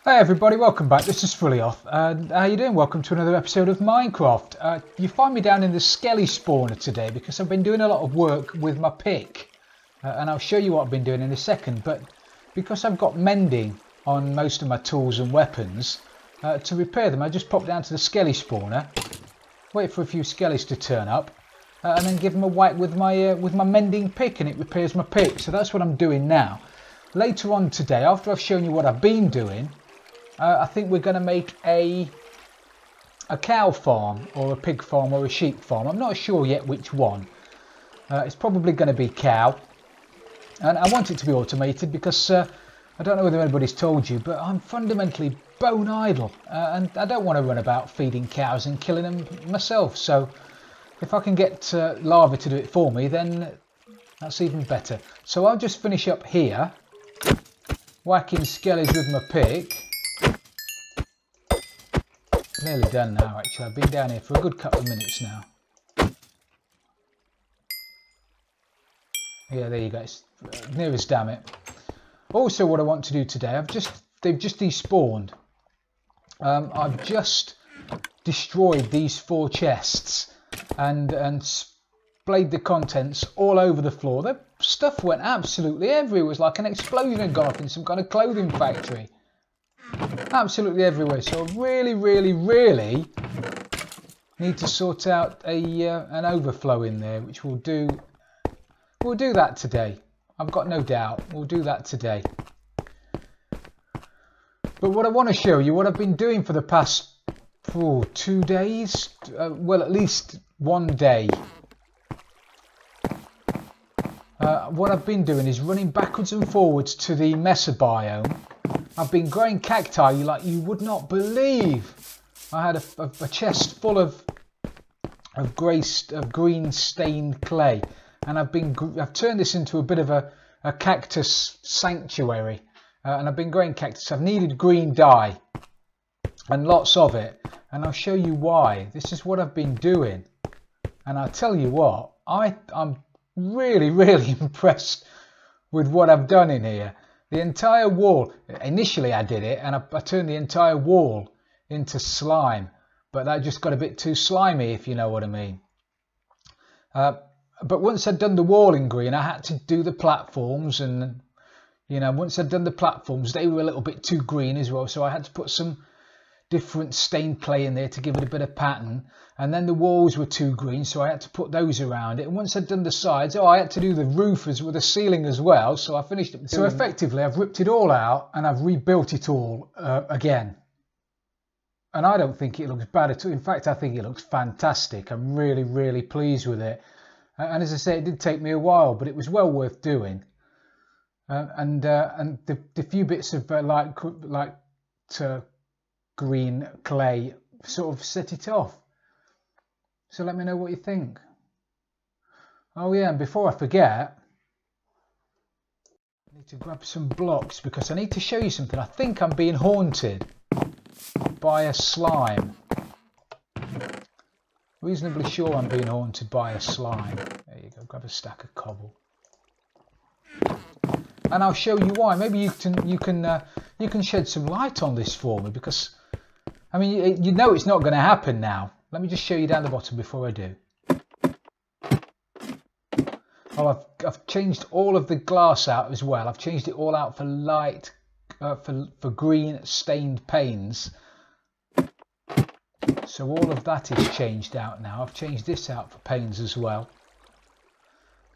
Hey everybody, welcome back. This is Frilioth, and how you doing? Welcome to another episode of Minecraft. You find me down in the Skelly spawner today because I've been doing a lot of work with my pick, and I'll show you what I've been doing in a second. But because I've got mending on most of my tools and weapons, to repair them I just pop down to the Skelly spawner, wait for a few Skellies to turn up, and then give them a whack with my mending pick, and it repairs my pick. So that's what I'm doing now. Later on today, after I've shown you what I've been doing, I think we're going to make a cow farm or a pig farm or a sheep farm. I'm not sure yet which one. It's probably going to be cow, and I want it to be automated because I don't know whether anybody's told you, but I'm fundamentally bone idle, and I don't want to run about feeding cows and killing them myself. So if I can get Lava to do it for me, then that's even better. So I'll just finish up here, whacking skellies with my pick. Nearly done now, actually. I've been down here for a good couple of minutes now. Yeah, there you go. It's near as damn it. Also, what I want to do today, they've just despawned. I've just destroyed these 4 chests and splayed the contents all over the floor. The stuff went absolutely everywhere. It was like an explosion had gone off in some kind of clothing factory. Absolutely everywhere. So I really need to sort out an overflow in there, which we'll do that today. I've got no doubt we'll do that today. But what I want to show you, what I've been doing for the past 2 days, well, at least one day. What I've been doing is running backwards and forwards to the Mesa biome. I've been growing cacti like you would not believe. I had a chest full of green stained clay, and I've turned this into a bit of a cactus sanctuary, and I've been growing cactus. I've needed green dye and lots of it, and I'll show you why. This is what I've been doing, and I'll tell you what, I'm really impressed with what I've done in here. The entire wall, initially I did it and I turned the entire wall into slime, but that just got a bit too slimy, if you know what I mean. But once I'd done the wall in green, I had to do the platforms, and you know, once I'd done the platforms, they were a little bit too green as well, so I had to put some different stained clay in there to give it a bit of pattern. And then the walls were too green, so I had to put those around it. And once I'd done the sides, I had to do the roof with the ceiling as well. So I finished it. So effectively, I've ripped it all out and I've rebuilt it all again. And I don't think it looks bad at all. In fact, I think it looks fantastic. I'm really pleased with it. And as I say, it did take me a while, but it was well worth doing. And the few bits of green clay sort of set it off. So let me know what you think. Oh yeah, and before I forget, I need to grab some blocks because I need to show you something. I think I'm being haunted by a slime. Reasonably sure I'm being haunted by a slime. There you go, grab a stack of cobble. And I'll show you why. Maybe you can shed some light on this for me, because I mean, you know it's not going to happen now. Let me just show you down the bottom before I do. Oh, I've changed all of the glass out as well. I've changed it all out for light, for green stained panes. So all of that is changed out now. I've changed this out for panes as well.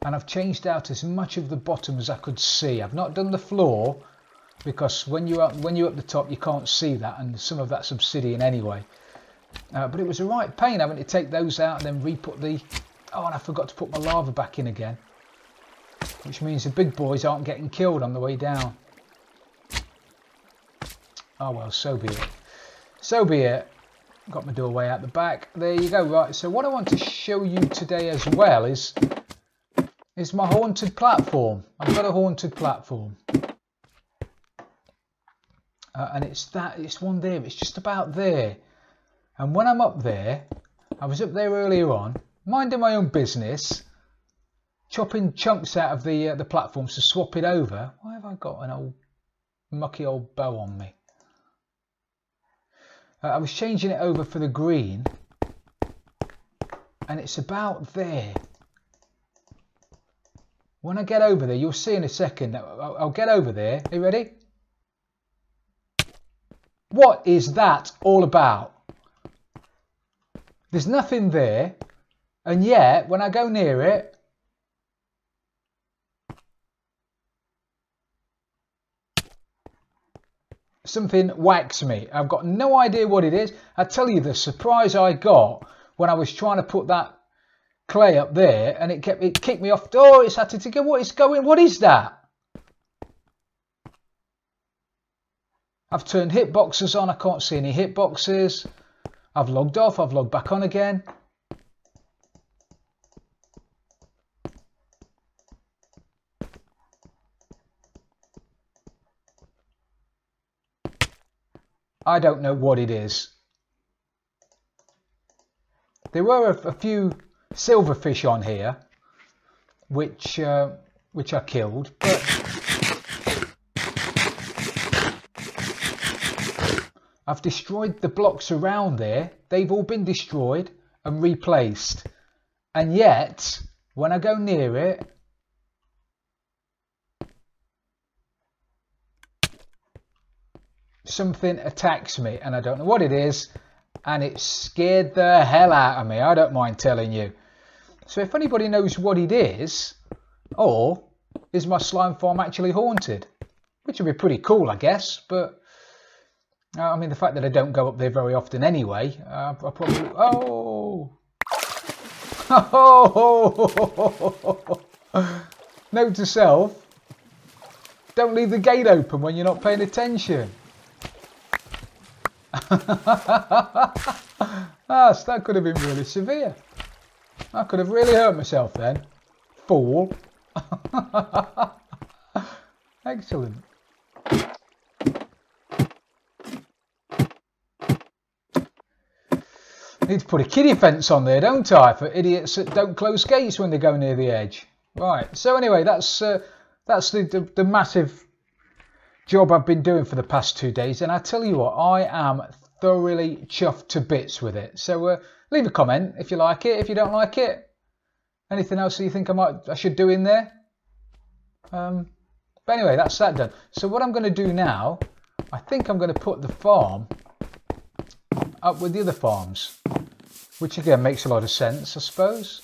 And I've changed out as much of the bottom as I could see. I've not done the floor, because when you're up the top you can't see that, and some of that's obsidian anyway. But it was a right pain having to take those out and then re-put the... Oh, and I forgot to put my lava back in again, which means the big boys aren't getting killed on the way down. Oh well, so be it. So be it. Got my doorway out the back. There you go. Right, so what I want to show you today as well is my haunted platform. I've got a haunted platform. And it's one there, it's just about there. And when I'm up there, I was up there earlier on, minding my own business, chopping chunks out of the platforms to swap it over. Why have I got an old mucky old bow on me? I was changing it over for the green, and it's about there. When I get over there, you'll see in a second. I'll get over there. Are you ready? What is that all about? There's nothing there, and yet when I go near it, something whacks me. I've got no idea what it is. I tell you, the surprise I got when I was trying to put that clay up there, and it kicked me off. Oh, it's had to go. What is going? What is that? I've turned hitboxes on. I can't see any hitboxes. I've logged off. I've logged back on again. I don't know what it is. There were a few silverfish on here, which I killed, but I've destroyed the blocks around there. They've all been destroyed and replaced, and yet when I go near it, something attacks me, and I don't know what it is, and it scared the hell out of me. I don't mind telling you. So if anybody knows what it is, or is my slime farm actually haunted, which would be pretty cool, I guess, but I mean, the fact that I don't go up there very often anyway, I probably... Oh! Note to self, don't leave the gate open when you're not paying attention. So that could have been really severe. I could have really hurt myself then. Fool. Excellent. Need to put a kiddie fence on there, don't I, for idiots that don't close gates when they go near the edge. Right, so anyway, that's the massive job I've been doing for the past 2 days, and I tell you what, I am thoroughly chuffed to bits with it. So leave a comment if you like it. If you don't like it, anything else that you think I should do in there. But anyway, that's that done. So what I'm going to do now, I think I'm going to put the farm up with the other farms, which again makes a lot of sense, I suppose.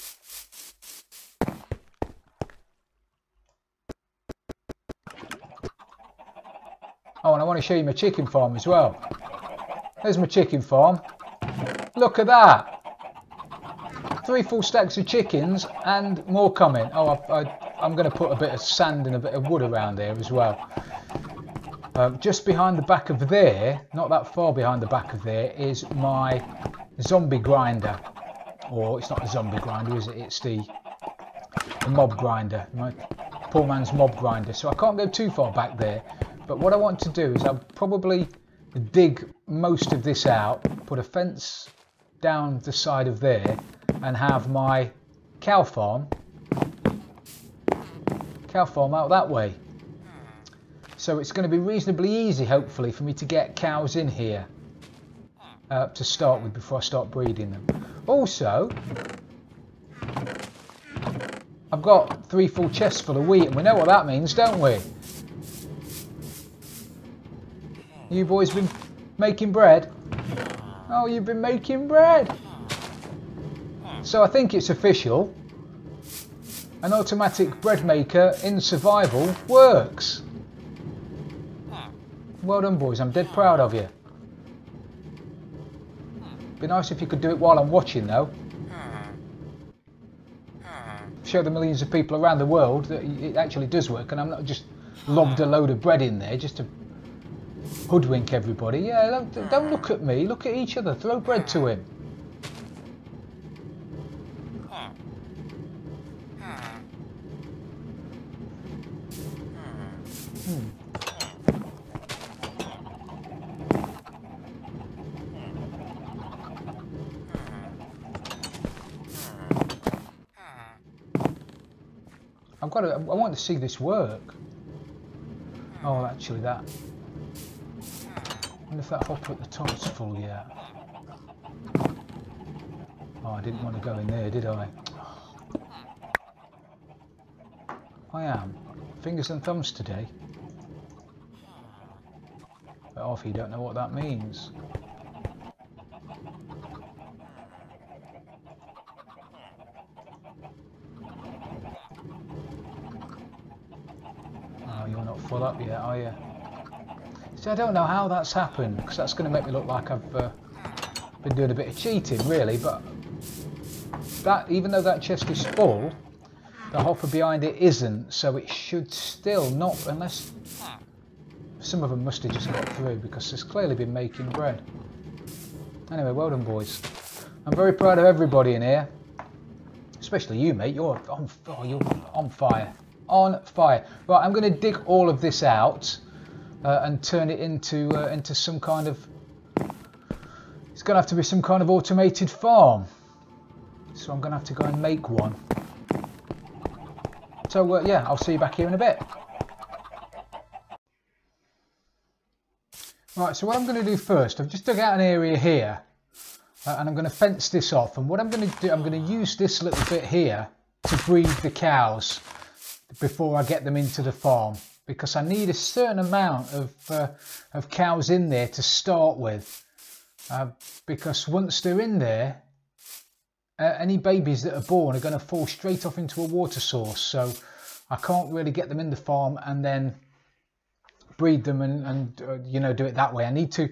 Oh, and I want to show you my chicken farm as well. There's my chicken farm. Look at that. 3 full stacks of chickens and more coming. Oh, I'm going to put a bit of sand and a bit of wood around there as well. Just behind the back of there, not that far behind the back of there, is my zombie grinder. Or it's not a zombie grinder, is it? It's the mob grinder. My poor man's mob grinder. So I can't go too far back there. But what I want to do is I'll probably dig most of this out, put a fence down the side of there, and have my cow farm out that way. So it's going to be reasonably easy, hopefully, for me to get cows in here to start with before I start breeding them. Also, I've got 3 full chests full of wheat, and we know what that means, don't we? You boys been making bread? Oh, you've been making bread. So I think it's official. An automatic bread maker in survival works. Well done, boys. I'm dead proud of you. Be nice if you could do it while I'm watching, though. Show the millions of people around the world that it actually does work, and I'm not just lobbed a load of bread in there just to hoodwink everybody. Yeah, don't look at me, look at each other. Throw bread to him. I want to see this work. Oh, actually that. wonder if that hopper at the top's full yet. Oh, I didn't want to go in there, did I? I am. Fingers and thumbs today. But off, you don't know what that means. Oh, you're not full up yet, are you? See, I don't know how that's happened, because that's going to make me look like I've been doing a bit of cheating, really. But that, even though that chest is full, the hopper behind it isn't, so it should still not, unless some of them must have just got through, because it's clearly been making bread. Anyway, well done, boys. I'm very proud of everybody in here, especially you, mate. You're on fire. On fire. Right, I'm going to dig all of this out and turn it into some kind of... It's going to have to be some kind of automated farm. So I'm going to have to go and make one. So yeah, I'll see you back here in a bit. Right, so what I'm going to do first, I've just dug out an area here and I'm going to fence this off. And what I'm going to do, I'm going to use this little bit here to breed the cows before I get them into the farm, because I need a certain amount of cows in there to start with, because once they're in there, any babies that are born are going to fall straight off into a water source, so I can't really get them in the farm and then breed them and you know, do it that way. I need to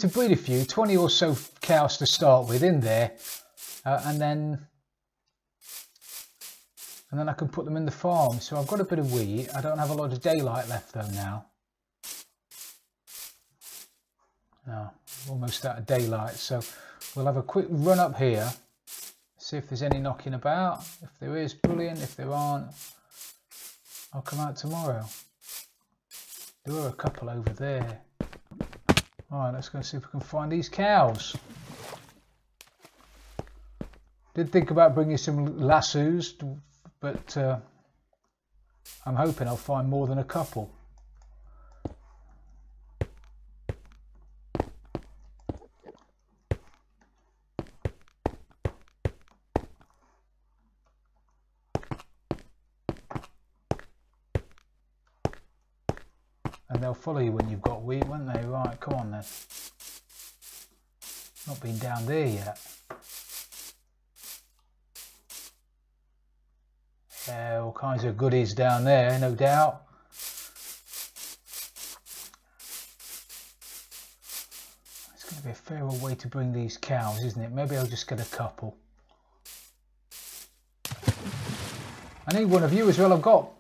breed a few, 20 or so cows to start with in there, and then I can put them in the farm. So I've got a bit of wheat. I don't have a lot of daylight left though now. No, almost out of daylight, so we'll have a quick run up here. See if there's any knocking about. If there is, brilliant. If there aren't, I'll come out tomorrow. There were a couple over there. Alright, let's go see if we can find these cows. Did think about bringing some lassos, but I'm hoping I'll find more than a couple. And they'll follow you when you've got wheat, won't they? Right, come on then. Not been down there yet. Yeah, all kinds of goodies down there, no doubt. It's going to be a fairer way to bring these cows, isn't it? Maybe I'll just get a couple. I need one of you as well. I've got...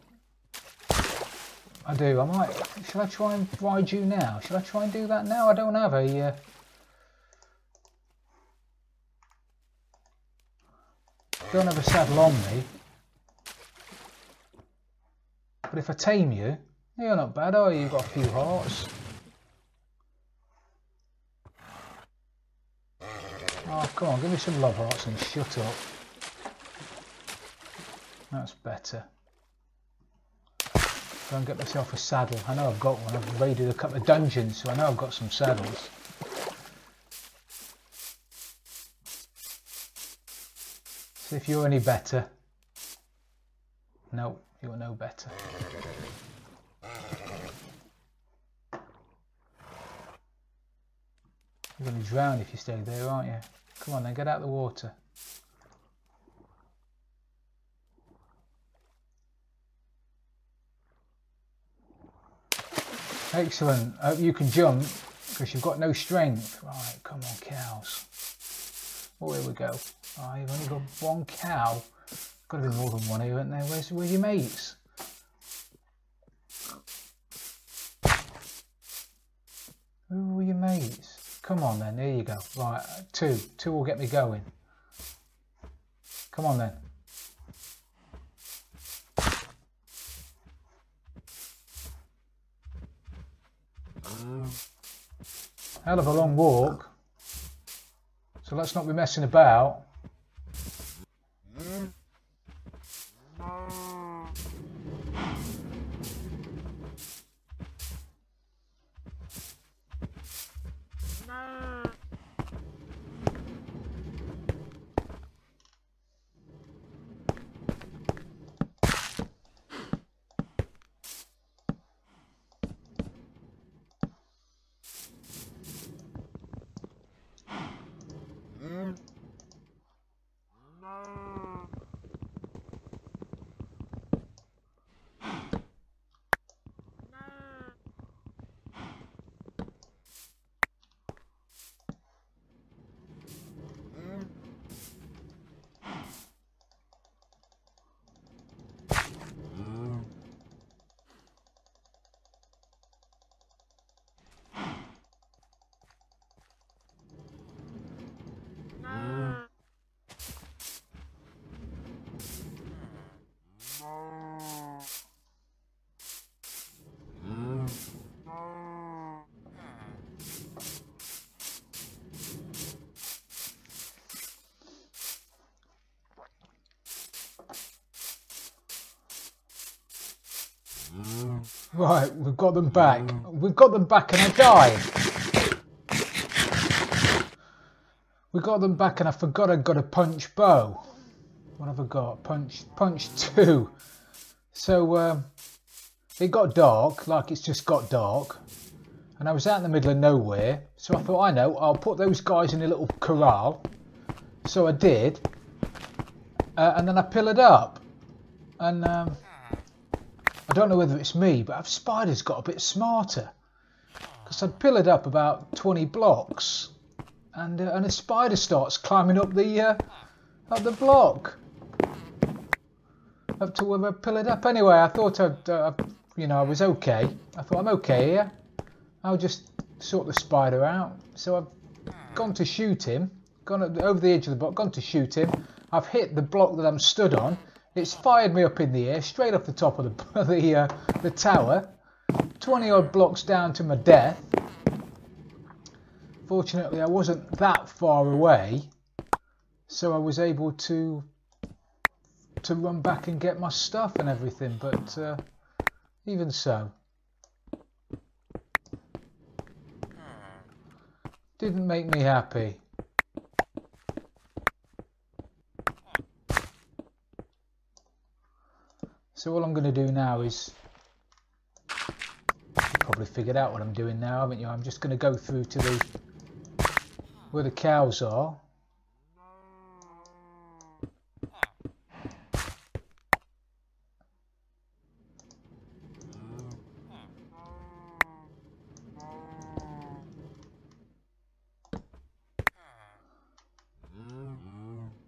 I do. I might. Shall I try and ride you now? Shall I try and do that now? I don't have a. Don't have a saddle on me. But if I tame you, you're not bad, are you? You've got a few hearts. Oh, come on, give me some love hearts and shut up. That's better. Go and get myself a saddle. I know I've got one. I've raided a couple of dungeons, so I know I've got some saddles. See if you're any better. No, you're no better. You're going to drown if you stay there, aren't you? Come on then, get out of the water. Excellent. I hope you can jump, because you've got no strength. Right, come on, cows. Oh, here we go. Oh, you've only got one cow. Got to be more than one here, isn't there? Where's your mates? Who are your mates? Come on then, there you go. Right, two will get me going. Come on then. Hell of a long walk, so let's not be messing about. Right, we've got them back. We've got them back and I died. We got them back and I forgot I got a punch bow. What have I got? Punch 2. So it got dark, like it's just got dark. And I was out in the middle of nowhere. So I thought, I know, I'll put those guys in a little corral. So I did. And then I pillared up. And I don't know whether it's me, but spiders got a bit smarter. Because I'd pillared up about 20 blocks. And a spider starts climbing up the block. Up to where I pillared up. Anyway, I thought I was okay. I thought I'm okay here. I'll just sort the spider out. So I've gone to shoot him. Gone over the edge of the block, gone to shoot him. I've hit the block that I'm stood on. It's fired me up in the air, straight off the top of the tower. 20 odd blocks down to my death. Fortunately, I wasn't that far away, so I was able to run back and get my stuff and everything. But even so, didn't make me happy. So all I'm going to do now is, you've probably figured out what I'm doing now, haven't you? I'm just going to go through to where the cows are.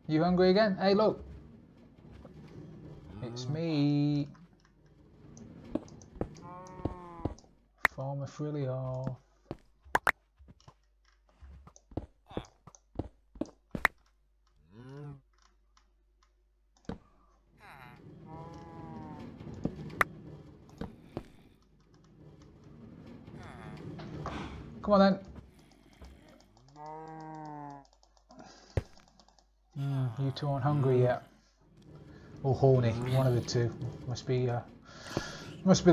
You hungry again? Hey, look. It's me, Farmer Frilioth. Come on then. You two aren't hungry yet. Or horny, one of the two. Must be the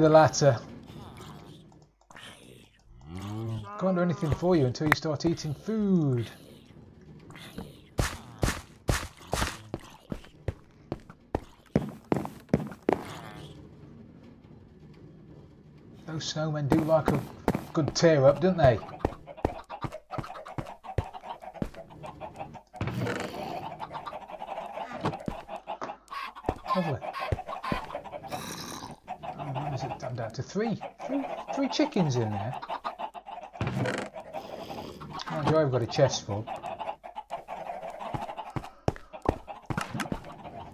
latter. Can't do anything for you until you start eating food. Those snowmen do like a good tear up, don't they? Lovely. Oh, where is it? I'm down to three chickens in there. Mind you, I've got a chest full.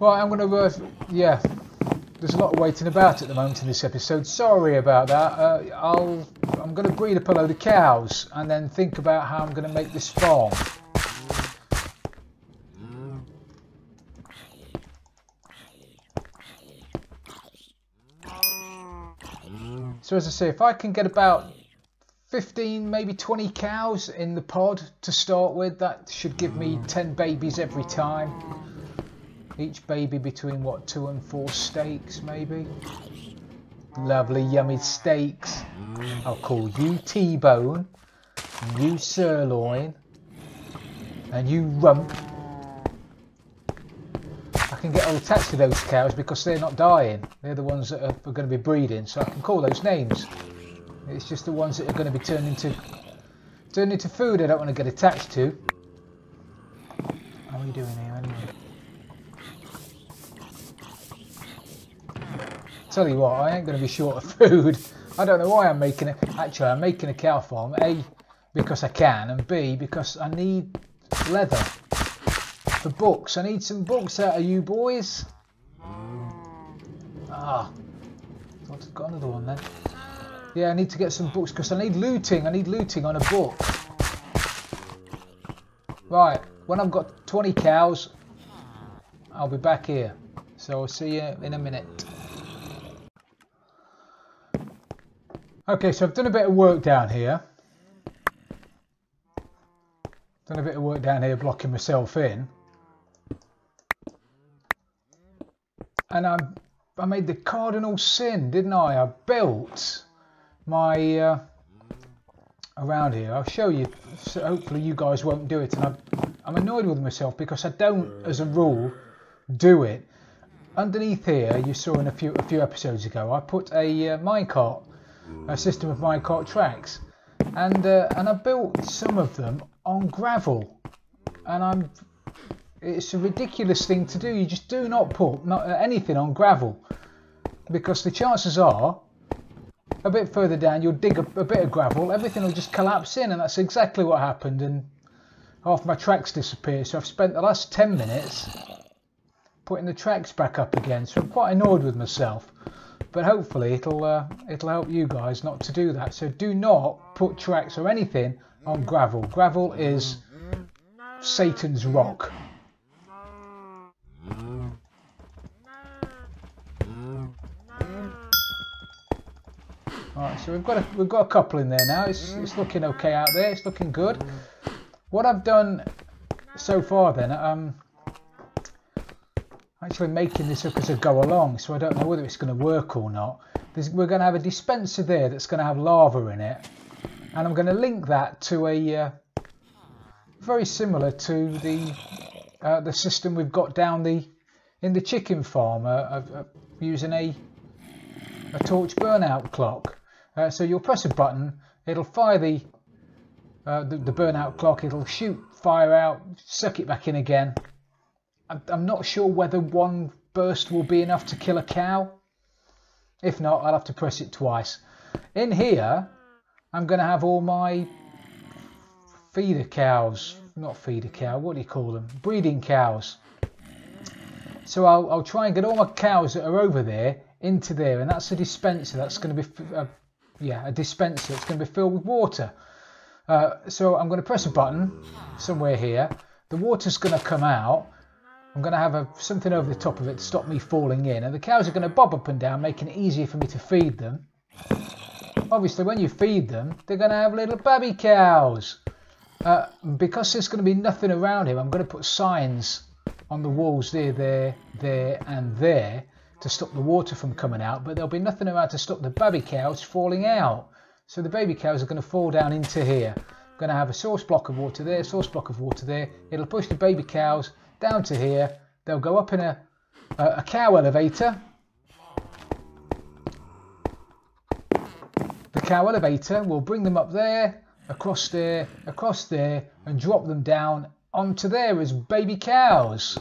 Right, I'm going to, yeah, there's a lot of waiting about at the moment in this episode. Sorry about that. I'm going to breed up a load of cows and then think about how I'm going to make this farm. So as I say, if I can get about 15, maybe 20 cows in the pod to start with, that should give me 10 babies every time. Each baby between, what, 2 and 4 steaks, maybe? Lovely, yummy steaks. I'll call you T-Bone. and you sirloin, and you rump. I can get all attached to those cows because they're not dying. They're the ones that are going to be breeding, so I can call those names. It's just the ones that are going to be turned into food I don't want to get attached to. How are we doing here anyway? Tell you what, I ain't going to be short of food. I don't know why I'm making it. Actually, I'm making a cow farm. A, because I can, and B, because I need leather for books. I need some books out of you boys. Ah, I've got another one then. Yeah, I need to get some books because I need looting. I need looting on a book. Right, when I've got 20 cows, I'll be back here. So I'll see you in a minute. Okay, so I've done a bit of work down here. Done a bit of work down here blocking myself in. And I made the cardinal sin, didn't I? I built my around here. I'll show you, so hopefully you guys won't do it. And I'm annoyed with myself because I don't, as a rule, do it. Underneath here, you saw in a few episodes ago, I put a minecart, a system of minecart tracks, and I built some of them on gravel, and it's a ridiculous thing to do. You just do not put anything on gravel, because the chances are a bit further down you'll dig a bit of gravel, everything will just collapse in, and that's exactly what happened, and half my tracks disappeared. So I've spent the last 10 minutes putting the tracks back up again, so I'm quite annoyed with myself. But hopefully it'll help you guys not to do that. So do not put tracks or anything on gravel. Gravel is Satan's rock. Alright, so we've got a couple in there now. It's looking okay out there. It's looking good. What I've done so far then, actually making this up as I go along, so I don't know whether it's going to work or not. We're going to have a dispenser there that's going to have lava in it, and I'm going to link that to a very similar to the system we've got down in the chicken farm, using a torch burnout clock. So you'll press a button, it'll fire the burnout clock, it'll shoot fire out, suck it back in again. I'm not sure whether one burst will be enough to kill a cow. If not, I'll have to press it twice. In here, I'm going to have all my feeder cows. Not feeder cow, what do you call them? Breeding cows. So I'll try and get all my cows that are over there into there. And that's a dispenser. That's going to be, a dispenser. It's going to be filled with water. So I'm going to press a button somewhere here. The water's going to come out. I'm going to have something over the top of it to stop me falling in, and the cows are going to bob up and down, making it easier for me to feed them. Obviously, when you feed them, they're going to have little baby cows. Because there's going to be nothing around here, I'm going to put signs on the walls there, and there to stop the water from coming out, but there'll be nothing around to stop the baby cows falling out. So the baby cows are going to fall down into here. I'm going to have a source block of water there, source block of water there. It'll push the baby cows down to here. They'll go up in a cow elevator. The cow elevator will bring them up there, across there, and drop them down onto there as baby cows.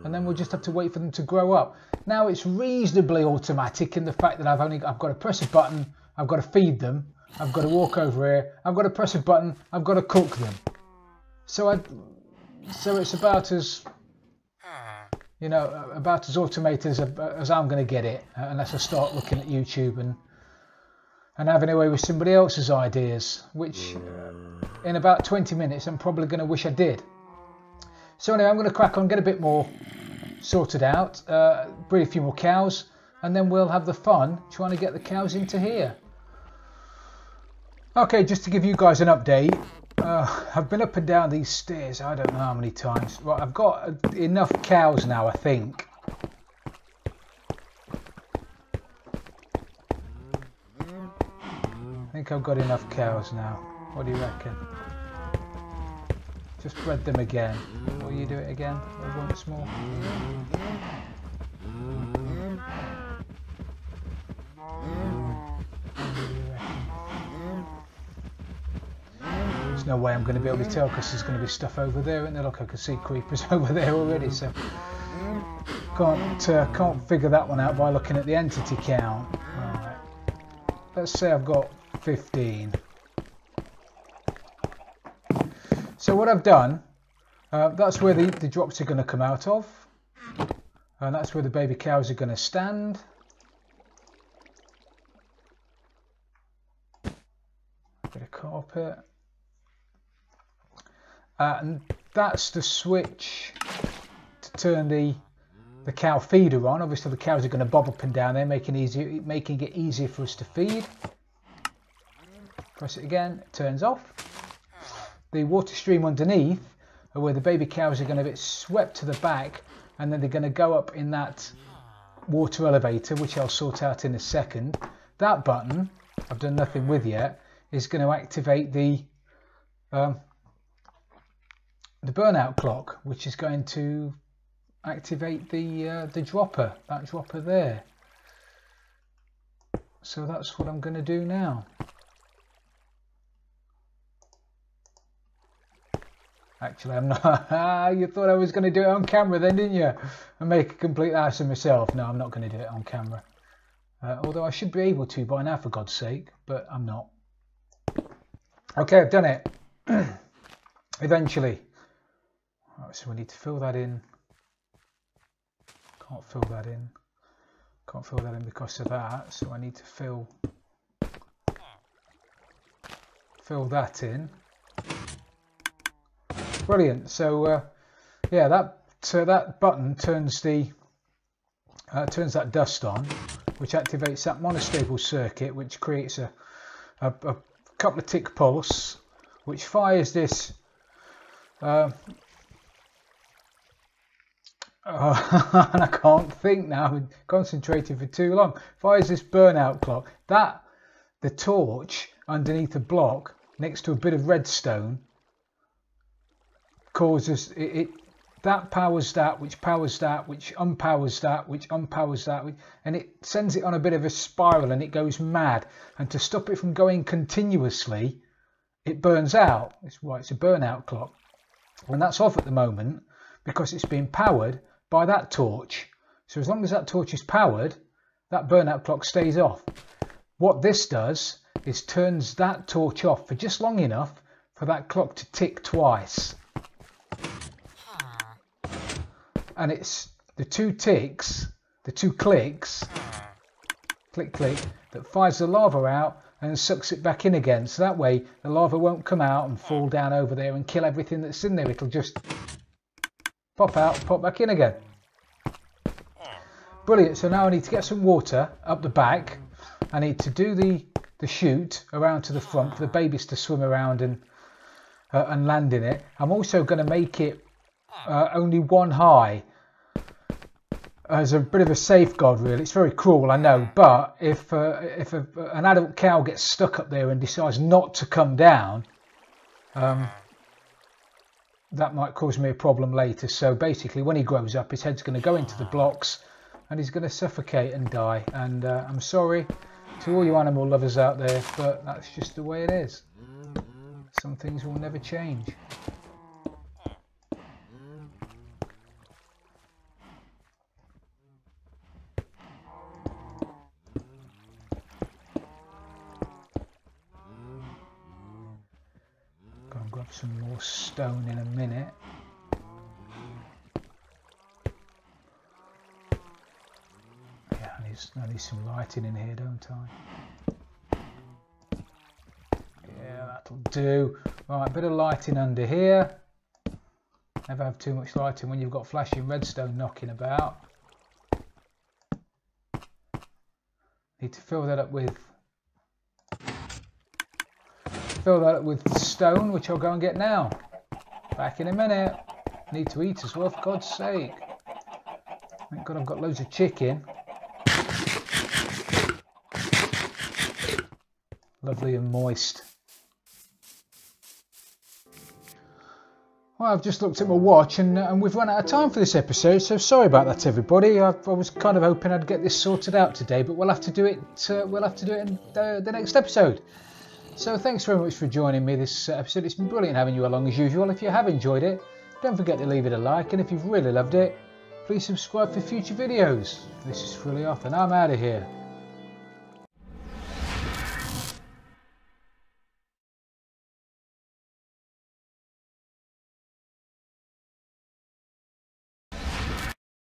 And then we'll just have to wait for them to grow up. Now it's reasonably automatic in the fact that I've got to press a button, I've got to feed them, I've got to walk over here, I've got to press a button, I've got to cook them. So it's about as, about as automated as I'm going to get it, unless I start looking at YouTube and having away with somebody else's ideas, which in about 20 minutes I'm probably going to wish I did. So anyway, I'm going to crack on, get a bit more sorted out, breed a few more cows, and then we'll have the fun trying to get the cows into here. Okay, just to give you guys an update, I've been up and down these stairs I don't know how many times. Right, I've got enough cows now, I think. I think I've got enough cows now. What do you reckon? Just bred them again. Will you do it again? Or once more? There's no way I'm going to be able to tell because there's going to be stuff over there, isn't there? Look, I can see creepers over there already, so can't figure that one out by looking at the entity count. Right. Let's say I've got 15. So what I've done, that's where the drops are going to come out of, and that's where the baby cows are going to stand. Bit of carpet. And that's the switch to turn the cow feeder on. Obviously the cows are going to bob up and down there, making it easier for us to feed. Press it again, it turns off. The water stream underneath, where the baby cows are going to get swept to the back, and then they're going to go up in that water elevator, which I'll sort out in a second. That button, I've done nothing with yet, is going to activate the burnout clock, which is going to activate the dropper, that dropper there. So that's what I'm going to do now. Actually, I'm not. You thought I was going to do it on camera then, didn't you? And make a complete ass of myself. No, I'm not going to do it on camera. Although I should be able to by now, for God's sake, but I'm not. Okay, I've done it. Eventually. Right, so we need to fill that in. Can't fill that in. Can't fill that in because of that. So I need to fill that in. Brilliant. So yeah, that button turns turns that dust on, which activates that monostable circuit, which creates a couple of tick pulse, which fires this. And I can't think now. I've been concentrating for too long. Fires this burnout clock. The torch underneath a block next to a bit of redstone causes that powers that, which powers that, which unpowers that, which unpowers that, and it sends it on a bit of a spiral, and it goes mad. And to stop it from going continuously, it burns out. It's why it's a burnout clock, and that's off at the moment because it's being powered by that torch. So as long as that torch is powered, that burnout clock stays off. What this does is turns that torch off for just long enough for that clock to tick twice. And it's the two ticks, the two clicks, click, click, that fires the lava out and sucks it back in again. So that way the lava won't come out and fall down over there and kill everything that's in there. It'll just pop out, pop back in again. Brilliant. So now I need to get some water up the back. I need to do the chute around to the front for the babies to swim around and land in it. I'm also going to make it only one high as a bit of a safeguard, really. It's very cruel, I know, but if an adult cow gets stuck up there and decides not to come down, that might cause me a problem later. So basically when he grows up, his head's going to go into the blocks and he's going to suffocate and die. And I'm sorry to all you animal lovers out there, but that's just the way it is. Some things will never change. Gonna grab some more stone in a minute. Yeah, I need some lighting in here, don't I? Yeah, that'll do. Right, a bit of lighting under here. Never have too much lighting when you've got flashing redstone knocking about. Need to fill that up with stone, which I'll go and get now. Back in a minute. Need to eat as well, for God's sake. Thank God I've got loads of chicken. Lovely and moist. Well, I've just looked at my watch and we've run out of time for this episode, so sorry about that, everybody. I was kind of hoping I'd get this sorted out today, but we'll have to do it. We'll have to do it in the next episode. So thanks very much for joining me this episode. It's been brilliant having you along as usual. If you have enjoyed it, don't forget to leave it a like, and if you've really loved it, please subscribe for future videos. This is Frilioth, and I'm out of here.